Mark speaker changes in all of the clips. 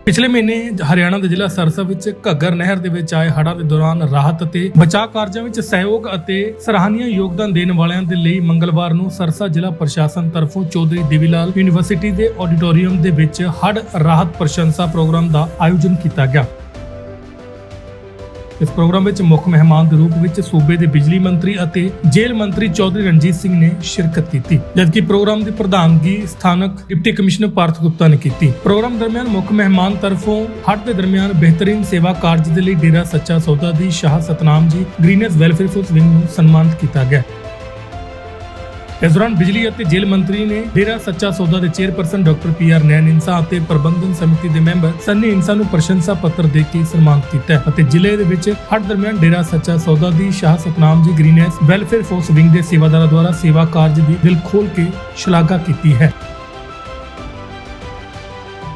Speaker 1: पिछले महीने हरियाणा के जिला सरसा विच घग्गर नहर ਦੇ ਵਿੱਚ ਆਏ ਹੜ੍ਹਾਂ ਦੇ ਦੌਰਾਨ ਰਾਹਤ ਅਤੇ ਬਚਾਅ ਕਾਰਜਾਂ ਵਿੱਚ ਸਹਿਯੋਗ ਅਤੇ ਸਰਾਹਨੀय ਯੋਗਦਾਨ ਦੇਣ ਵਾਲਿਆਂ ਦੇ ਲਈ ਮੰਗਲਵਾਰ ਨੂੰ ਸਰਸਾ ਜ਼ਿਲ੍ਹਾ ਪ੍ਰਸ਼ਾਸਨ ਤਰਫੋਂ ਚੌਧਰੀ ਦੇਵੀਲਾਲ ਯੂਨੀਵਰਸਿਟੀ ਦੇ ਆਡੀਟੋਰੀਅਮ ਦੇ ਵਿੱਚ ਹੜ੍ਹ ਰਾਹਤ ਪ੍ਰਸ਼ੰਸਾ ਪ੍ਰੋਗਰਾਮ ਦਾ ਆਯੋਜਨ ਕੀਤਾ ਗਿਆ। इस प्रोग्राम में मुख्य मेहमान के रूप में सूबे के बिजली मंत्री और जेल मंत्री चौधरी रणजीत सिंह ने शिरकत की, जबकि प्रोग्राम की प्रधानगी स्थानक डिप्टी कमिश्नर पार्थ गुप्ता ने की। प्रोग्राम दरमियान मुख्य मेहमान तरफों हड़ के दरमियान बेहतरीन सेवा कार्य के लिए डेरा सच्चा सौदा दी Shah Satnam ji greenish welfare force wing को सम्मानित किया गया। इस दौरान बिजली और जेल मंत्री ने डेरा सच्चा सौदा के चेयरपर्सन डॉक्टर PR नैन इंसा और प्रबंधन समिति के मैंबर सन्नी इंसा को प्रशंसा पत्र दे के सम्मानित किया। जिले के हर दरमियान डेरा सच्चा सौदा दी Shah Satnam ji greenish welfare force wing के सेवादार द्वारा सेवा कार्य की दिल खोल के शलाघा की है।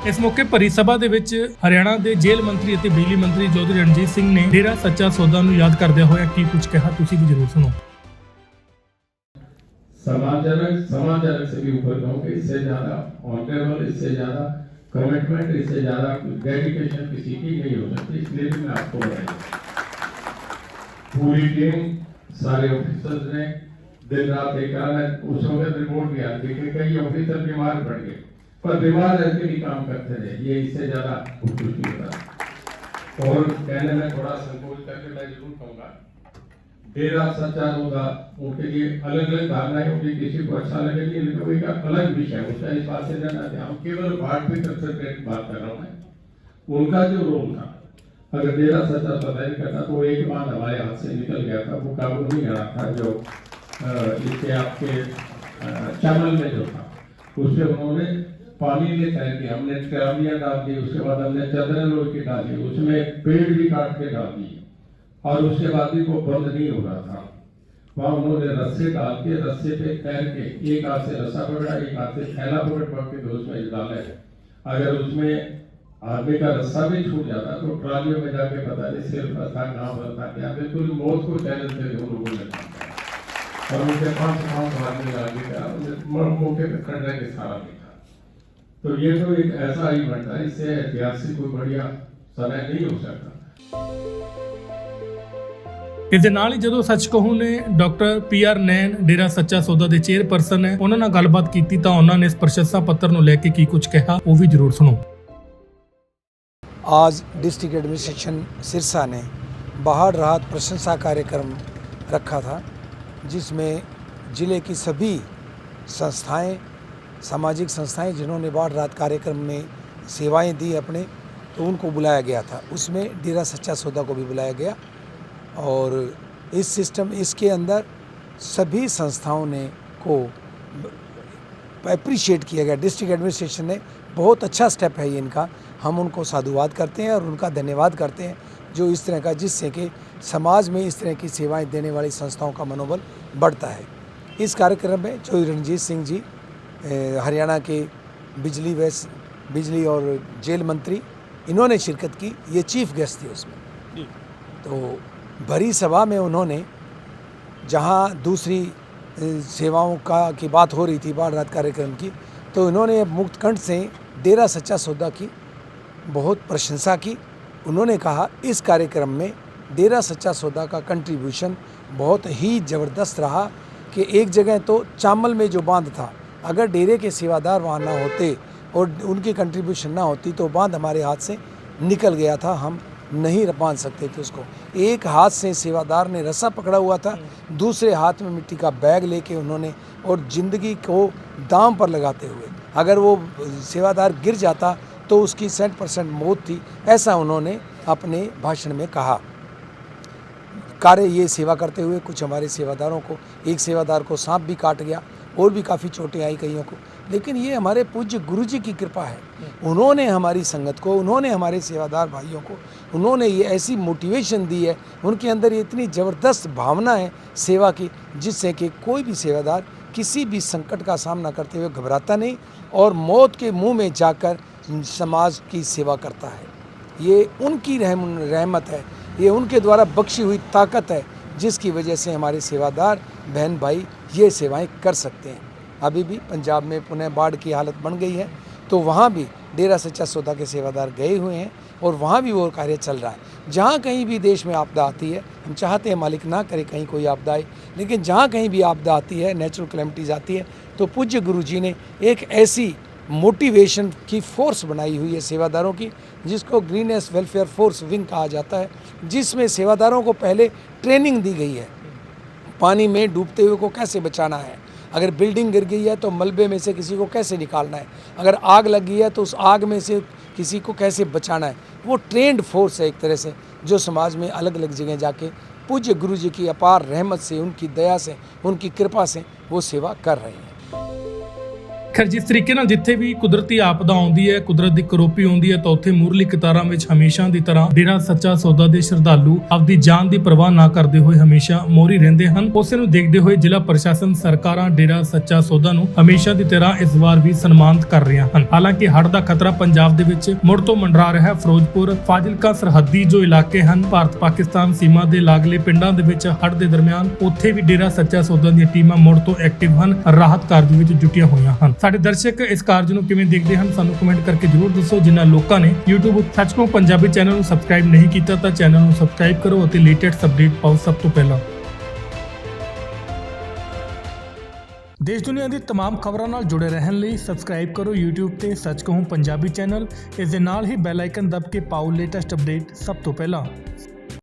Speaker 1: इस मौके भरी सभा दे विच हरियाणा के जेल मंत्री और बिजली मंत्री चौधरी रणजीत सिंह ने डेरा सच्चा सौदा नूं याद करदे होए की कुछ कहा, तुसीं भी जरूर सुनो।
Speaker 2: समाजजनक से भी ऊपर कहूँगा, इससे ज्यादा ऑनरेबल, इससे ज्यादा कमिटमेंट, इससे ज्यादा डेडिकेशन किसी की नहीं हो सकती। इसलिए भी मैं आपको बताऊँ, पूरी टीम, सारे ऑफिसर्स ने दिन रात एक उस वक्त रिपोर्ट भी आती कि कई ऑफिसर बीमार पड़ गए, पर बीमार रहकर भी काम करते रहे। ये इससे ज्यादा कुछ नहीं होता। और कहने में थोड़ा संकोच करके मैं जरूर कहूँगा, डेरा सच्चा सौदा उनके लिए अलग अलग धारणाएं होंगी, किसी को अच्छा लगेगी, लेकिन वो एक अलग विषय है, उसका इस बात से जाना चाहिए। हम केवल भारतीय कंसंट्रेट बात कर रहा हूँ मैं। उनका जो रोल था, अगर डेरा सच्चा सौदा करता तो एक बार हमारे हाथ से निकल गया था, वो काबू नहीं आ रहा था। जो इसके आपके चैनल में जो था, उससे उन्होंने पानी में तय किया, हमने ट्रालियां डाल दी, उसके बाद हमने चादरें लोहे की डाली, उसमें पेड़ भी काट के डाल दिए, और उसके बाद भी वो बंद नहीं हो रहा था। वहाँ उन्होंने रस्से डाल के, रस्से पे तैर के, एक हाथ से रस्सा पकड़ा, एक हाथ से थैला पकड़ के उसमें डाले। अगर उसमें आदमी का रस्सा भी छूट जाता तो ट्रालियों में जाके पता नहीं सिर पर था, कहाँ पर था, क्या बिल्कुल मौत को चैलेंज करके उन लोगों ने काम। और उनके 5 आदमी आगे का मौके पर खड़ने के सारा भी था। तो ये तो एक ऐसा इवेंट था, इससे ऐतिहासिक कोई बढ़िया समय नहीं हो सकता।
Speaker 1: इस दे नाल ही जदों सच कहूं ने डॉक्टर PR नैन डेरा सच्चा सौदा के चेयरपर्सन है, उन्होंने नाल गलबात की तो उन्होंने ने इस प्रशंसा पत्र नूं लेके की कुछ कहा, वो भी जरूर सुनो।
Speaker 3: आज डिस्ट्रिक्ट एडमिनिस्ट्रेशन सिरसा ने बाढ़ राहत प्रशंसा कार्यक्रम रखा था, जिसमें जिले की सभी संस्थाएं, सामाजिक संस्थाएं जिन्होंने बाढ़ राहत कार्यक्रम में सेवाएं दी अपने, तो उनको बुलाया गया था। उसमें डेरा सच्चा सौदा को भी बुलाया गया, और इस सिस्टम इसके अंदर सभी संस्थाओं ने को अप्रिशिएट किया गया। डिस्ट्रिक्ट एडमिनिस्ट्रेशन ने बहुत अच्छा स्टेप है ये इनका, हम उनको साधुवाद करते हैं और उनका धन्यवाद करते हैं, जो इस तरह का, जिससे कि समाज में इस तरह की सेवाएं देने वाली संस्थाओं का मनोबल बढ़ता है। इस कार्यक्रम में चौधरी रणजीत सिंह जी हरियाणा के बिजली और जेल मंत्री, इन्होंने शिरकत की, ये चीफ गेस्ट थे उसमें। तो भरी सभा में उन्होंने, जहां दूसरी सेवाओं की बात हो रही थी बाढ़ राहत कार्यक्रम की, तो इन्होंने मुक्त कंठ से डेरा सच्चा सौदा की बहुत प्रशंसा की। उन्होंने कहा इस कार्यक्रम में डेरा सच्चा सौदा का कंट्रीब्यूशन बहुत ही ज़बरदस्त रहा, कि एक जगह तो चामल में जो बांध था, अगर डेरे के सेवादार वहाँ ना होते और उनकी कंट्रीब्यूशन ना होती तो बांध हमारे हाथ से निकल गया था, हम नहीं बांध सकते थे उसको। एक हाथ से सेवादार ने रस्सा पकड़ा हुआ था, दूसरे हाथ में मिट्टी का बैग लेके उन्होंने, और ज़िंदगी को दांव पर लगाते हुए, अगर वो सेवादार गिर जाता तो उसकी 100% मौत थी, ऐसा उन्होंने अपने भाषण में कहा। कार्य ये सेवा करते हुए कुछ हमारे सेवादारों को, एक सेवादार को सांप भी काट गया, और भी काफ़ी चोटें आई कईयों को, लेकिन ये हमारे पूज्य गुरुजी की कृपा है। उन्होंने हमारी संगत को, उन्होंने हमारे सेवादार भाइयों को, उन्होंने ये ऐसी मोटिवेशन दी है, उनके अंदर ये इतनी ज़बरदस्त भावना है सेवा की, जिससे कि कोई भी सेवादार किसी भी संकट का सामना करते हुए घबराता नहीं, और मौत के मुंह में जाकर समाज की सेवा करता है। ये उनकी रहमत है, ये उनके द्वारा बख्शी हुई ताकत है, जिसकी वजह से हमारे सेवादार बहन भाई ये सेवाएं कर सकते हैं। अभी भी पंजाब में पुनः बाढ़ की हालत बन गई है, तो वहाँ भी डेरा सच्चा सौदा के सेवादार गए हुए हैं और वहाँ भी वो कार्य चल रहा है। जहाँ कहीं भी देश में आपदा आती है, हम चाहते हैं मालिक ना करे कहीं कोई आपदा आए, लेकिन जहाँ कहीं भी आपदा आती है, नेचुरल कैलेमिटीज़ आती है, तो पूज्य गुरु जी ने एक ऐसी मोटिवेशन की फोर्स बनाई हुई है सेवादारों की, जिसको ग्रीनेस वेलफेयर फोर्स विंग कहा जाता है, जिसमें सेवादारों को पहले ट्रेनिंग दी गई है। पानी में डूबते हुए को कैसे बचाना है, अगर बिल्डिंग गिर गई है तो मलबे में से किसी को कैसे निकालना है, अगर आग लग गई है तो उस आग में से किसी को कैसे बचाना है। वो ट्रेंड फोर्स है एक तरह से, जो समाज में अलग अलग जगह जाके पूज्य गुरु जी की अपार रहमत से, उनकी दया से, उनकी कृपा से वो सेवा कर रहे हैं।
Speaker 1: ਖੈਰ ਜਿਸ ਤਰੀਕੇ ਨਾਲ ਜਿੱਥੇ ਵੀ ਕੁਦਰਤੀ ਆਪਦਾ ਆਉਂਦੀ ਹੈ, ਕੁਦਰਤ ਦੀ ਕਰੋਪੀ ਆਉਂਦੀ ਹੈ, ਤਾਂ ਉੱਥੇ ਮੂਰਲੀ ਕਤਾਰਾਂ ਵਿੱਚ ਹਮੇਸ਼ਾ ਦੀ ਤਰ੍ਹਾਂ ਡੇਰਾ ਸੱਚਾ ਸੌਦਾ ਦੇ ਸ਼ਰਧਾਲੂ ਆਪਦੀ ਜਾਨ ਦੀ ਪਰਵਾਹ ਨਾ ਕਰਦੇ ਹੋਏ ਹਮੇਸ਼ਾ ਮੋਹਰੀ ਰਹਿੰਦੇ ਹਨ। ਉਸੇ ਨੂੰ ਦੇਖਦੇ ਹੋਏ ਜ਼ਿਲ੍ਹਾ ਪ੍ਰਸ਼ਾਸਨ ਸਰਕਾਰਾਂ ਡੇਰਾ ਸੱਚਾ ਸੌਦਾ ਨੂੰ ਹਮੇਸ਼ਾ ਦੀ ਤਰ੍ਹਾਂ ਇਸ ਵਾਰ ਵੀ ਸਨਮਾਨਿਤ ਕਰ ਰਹੀਆਂ ਹਨ। ਹਾਲਾਂਕਿ ਹੜ੍ਹ ਦਾ ਖਤਰਾ ਪੰਜਾਬ ਦੇ ਵਿੱਚ ਮੁੜ ਤੋਂ ਮੰਡਰਾ ਰਿਹਾ ਹੈ। ਫਿਰੋਜ਼ਪੁਰ, ਫਾਜ਼ਿਲਕਾ ਸਰਹੱਦੀ ਜੋ ਇਲਾਕੇ ਹਨ, ਭਾਰਤ ਪਾਕਿਸਤਾਨ ਸੀਮਾ ਦੇ ਲਾਗਲੇ ਪਿੰਡਾਂ ਦੇ ਵਿੱਚ ਹੜ੍ਹ ਦੇ ਦਰਮਿਆਨ ਉੱਥੇ ਵੀ ਡੇਰਾ ਸੱਚਾ ਸੌਦਾ ਦੀਆਂ ਟੀਮਾਂ ਮੁੜ ਤੋਂ ਐਕਟਿਵ ਹਨ, ਰਾਹਤ ਕਾਰਜ ਵਿੱਚ ਜੁਟੀਆਂ ਹੋਈਆਂ ਹਨ। ਸਾਡੇ ਦਰਸ਼ਕ ਇਸ ਕਾਰਜ ਨੂੰ ਕਿਵੇਂ ਦੇਖਦੇ ਹਨ, ਸਾਨੂੰ ਕਮੈਂਟ ਕਰਕੇ ਜਰੂਰ ਦੱਸੋ। ਜਿਨ੍ਹਾਂ ਲੋਕਾਂ ਨੇ YouTube ਸੱਚ ਕਹੂੰ ਪੰਜਾਬੀ ਚੈਨਲ ਨੂੰ ਸਬਸਕ੍ਰਾਈਬ ਨਹੀਂ ਕੀਤਾ ਤਾਂ ਚੈਨਲ ਨੂੰ ਸਬਸਕ੍ਰਾਈਬ ਕਰੋ ਅਤੇ ਲੇਟੈਸਟ ਅਪਡੇਟ ਪਾਓ ਸਭ ਤੋਂ ਪਹਿਲਾਂ। ਦੇਸ਼ ਦੁਨੀਆ ਦੀ तमाम ਖਬਰਾਂ ਨਾਲ ਜੁੜੇ ਰਹਿਣ ਲਈ ਸਬਸਕ੍ਰਾਈਬ ਕਰੋ YouTube ਤੇ ਸੱਚ ਕਹੂੰ ਪੰਜਾਬੀ ਚੈਨਲ। ਇਸ ਦੇ ਨਾਲ ਹੀ ਬੈਲ ਆਈਕਨ ਦਬ ਕੇ ਪਾਓ ਲੇਟੈਸਟ ਅਪਡੇਟ ਸਭ ਤੋਂ ਪਹਿਲਾਂ।